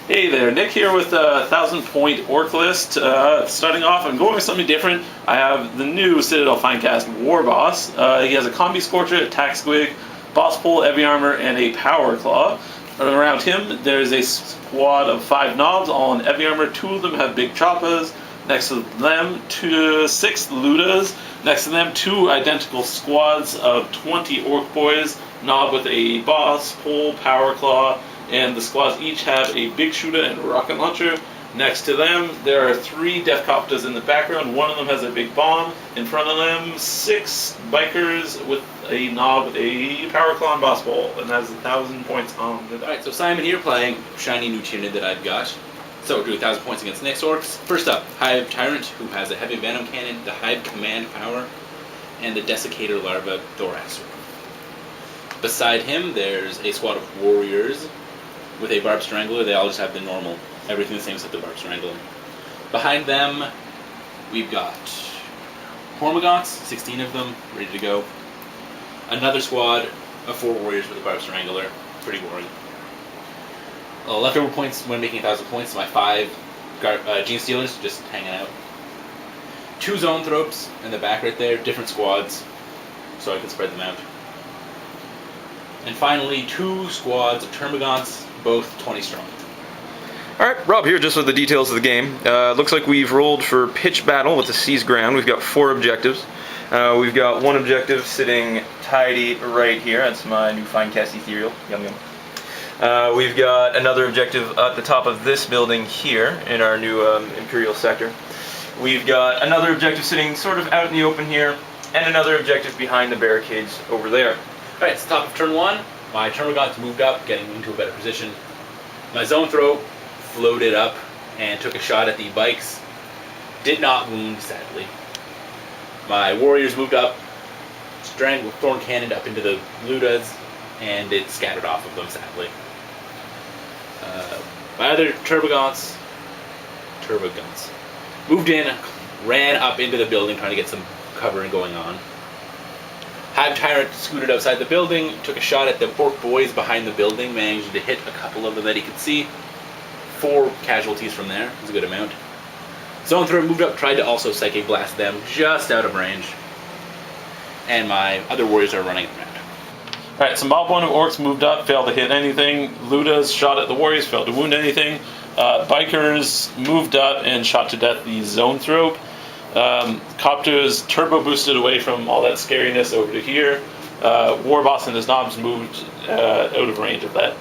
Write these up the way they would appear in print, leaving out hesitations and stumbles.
Hey there, Nick here with a 1,000-point orc list. Starting off, I'm going with something different. I have the new Citadel Finecast Warboss. He has a Combi Scorcher, Attack Squig, Boss Pole, Heavy Armor, and a Power Claw. Around him, there's a squad of 5 knobs, all in Heavy Armor. 2 of them have big choppas. Next to them, 6 Ludas. Next to them, 2 identical squads of 20 Orc Boys, knob with a Boss Pole, Power Claw, and the squads each have a big shooter and rocket launcher. Next to them, there are 3 Deathcopters in the background. One of them has a big bomb. In front of them, 6 bikers with a knob with a Power Claw and Boss Pole, and has 1,000 points on the die. Alright, so Simon here playing shiny new Tyranid that I've got. So do 1,000 points against the next orcs. First up, Hive Tyrant, who has a heavy venom cannon, the Hive Command Power, and the Desiccator Larva Thoraxer. Beside him, there's a squad of warriors with a Barb Strangler. They all just have the normal, everything the same except the Barb Strangler. Behind them, we've got Hormagaunts, 16 of them, ready to go. Another squad of 4 warriors with a Barb Strangler, pretty boring. Leftover points when making 1,000 points, my 5 Gene Stealers just hanging out. 2 Zoanthropes in the back right there, different squads, so I can spread them out. And finally, 2 squads of Termagants, both 20 strong. Alright, Rob here just with the details of the game. Looks like we've rolled for Pitch Battle with the Seized Ground. We've got 4 objectives. We've got 1 objective sitting tidy right here. That's my new Finecast Ethereal. Yum yum. We've got another objective at the top of this building here in our new Imperial sector. We've got another objective sitting sort of out in the open here, and another objective behind the barricades over there. Alright, it's the top of turn 1. My Termagants moved up, getting into a better position. My Zoanthrope floated up and took a shot at the bikes. Did not wound, sadly. My warriors moved up, strangled Thorn Cannon up into the Ludas, and it scattered off of them, sadly. My other Turbogants moved in, ran up into the building trying to get some covering going on. Hive Tyrant scooted outside the building, took a shot at the Orc Boys behind the building, managed to hit a couple of them that he could see. 4 casualties from there, it was a good amount. Zoanthrope moved up, tried to also Psychic Blast them, just out of range. And my other warriors are running around. Alright, some mob 1 of orcs moved up, failed to hit anything. Ludas shot at the warriors, failed to wound anything. Bikers moved up and shot to death the Zoanthrope. Copters turbo boosted away from all that scariness over to here. Warboss and his knobs moved out of range of that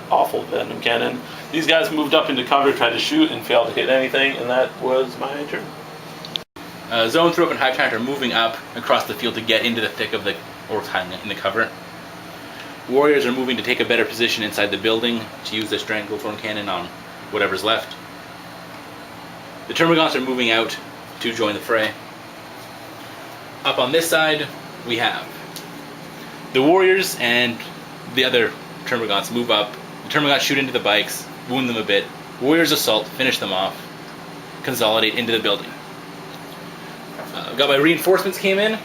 awful venom cannon. These guys moved up into cover, tried to shoot, and failed to hit anything, and that was my turn. Zoanthrope and Hive Tyrant are moving up across the field to get into the thick of the orcs hiding in the cover. Warriors are moving to take a better position inside the building to use their Strangle Thorn Cannon on whatever's left. The Termagants are moving out to join the fray. Up on this side, we have the warriors and the other Termagants move up. The Termagants shoot into the bikes, wound them a bit. Warriors assault, finish them off, consolidate into the building. Got my reinforcements came in.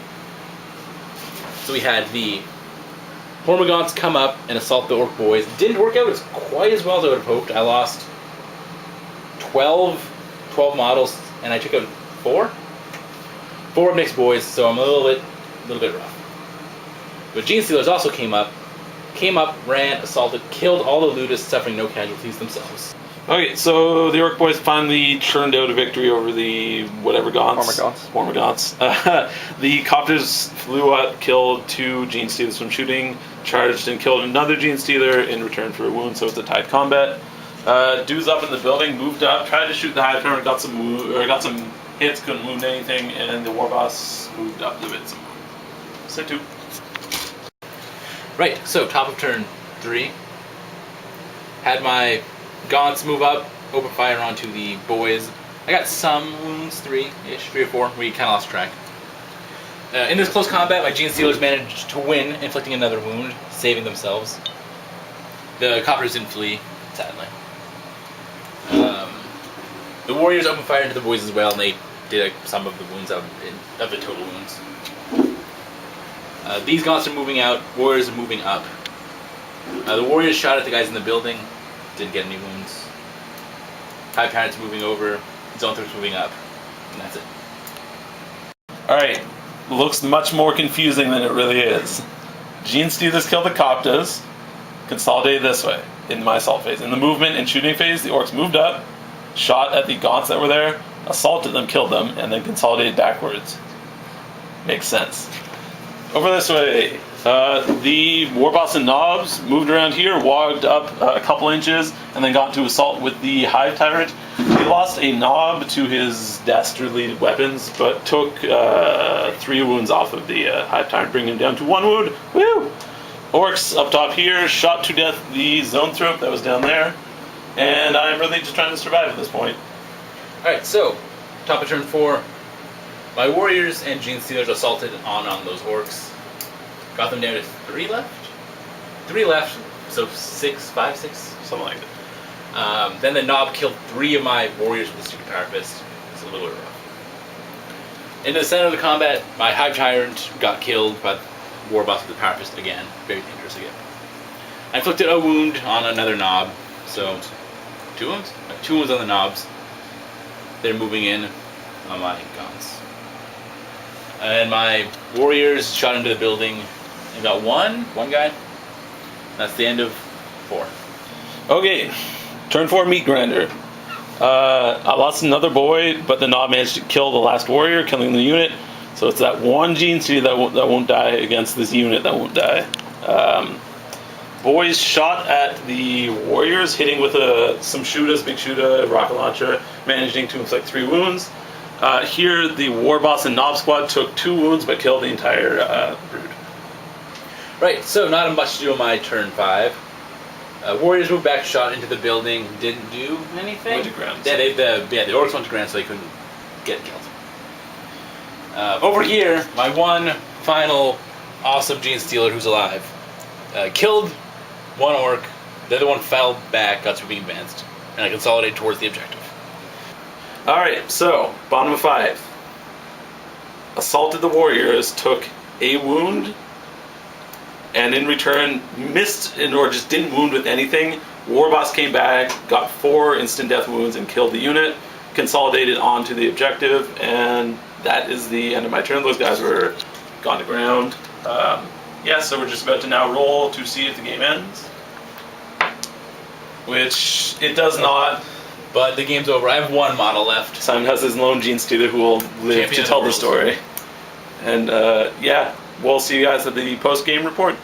So we had the Hormagaunts come up and assault the Orc Boys. Didn't work out as quite as well as I would have hoped. I lost 12 models, and I took out 4 mixed boys, so I'm a little bit rough. But Gene Stealers also came up, ran, assaulted, killed all the Ludas, suffering no casualties themselves. Okay, so the Orc Boys finally churned out a victory over the whatever Hormagaunts. The Copters flew up, killed 2 Gene Stealers from shooting, charged and killed another Gene Stealer in return for a wound, so it's a tied combat. Dudes up in the building moved up, tried to shoot the Hive Tyrant, got some hits, couldn't wound anything, and the Warboss moved up to it some more. So 2. Right, so top of turn 3. Had my Gaunts move up, open fire onto the boys. I got some wounds, 3-ish, 3 or 4. We kind of lost track. In this close combat, my Gene Stealers managed to win, inflicting another wound, saving themselves. The Copters didn't flee, sadly. The warriors opened fire into the boys as well, and they did some of the wounds of the total wounds. These Gaunts are moving out, warriors are moving up. The warriors shot at the guys in the building, didn't get any wounds. Hive Tyrant's moving over, Zone Threat's moving up, and that's it. Alright, looks much more confusing than it really is. Gene Stealers killed the Coptas, consolidated this way, in my assault phase. In the movement and shooting phase, the orcs moved up, shot at the gaunts that were there, assaulted them, killed them, and then consolidated backwards. Makes sense. Over this way, the Warboss and Knobs moved around here, walked up a couple inches, and then got to assault with the Hive Tyrant. He lost a knob to his dastardly weapons, but took 3 wounds off of the Hive Tyrant, bringing him down to 1 wound. Woo! Orcs up top here shot to death the Zone Throat that was down there, and I'm really just trying to survive at this point. Alright, so, top of turn 4, my warriors and Gene Stealers assaulted on those orcs. Got them down to 3 left? 3 left, so 5, 6? Something like that. Then the Knob killed 3 of my warriors with the Stupid Power Fist. It's a little bit rough. In the center of the combat, my Hive Tyrant got killed by Warboss with the Power Fist again. Very dangerous again. I inflicted a wound on another Knob, so 2 wounds? 2 wounds on the Knobs. They're moving in on my guns. And my warriors shot into the building and got one guy. That's the end of 4. Okay, turn 4 Meat Grinder. I lost another boy, but the Knob managed to kill the last warrior, killing the unit. So it's that one Gene Stealer that won't die against this unit that won't die. Boys shot at the warriors, hitting with some shootas, big shoota, rocket launcher, managing to inflict 3 wounds. Here, the Warboss and Knob squad took 2 wounds, but killed the entire brood. Right, so not much to do on my turn 5. Warriors moved back, shot into the building, didn't do anything. Went to ground. Yeah, the orcs went to ground, so they couldn't get killed. Over here, my one final awesome Gene Stealer who's alive killed 1 orc. The other one fell back, got to being advanced, and I consolidated towards the objective. Alright, so, bottom of 5. Assaulted the warriors, took a wound, and in return missed or just didn't wound with anything. Warboss came back, got 4 instant death wounds, and killed the unit. Consolidated onto the objective, and that is the end of my turn. Those guys were gone to ground. Yeah, so we're just about to now roll to see if the game ends. Which it does not. But the game's over. I have 1 model left. Simon has his lone Gene Stealer who will live Champion to tell of the the story. And yeah, we'll see you guys at the post-game report.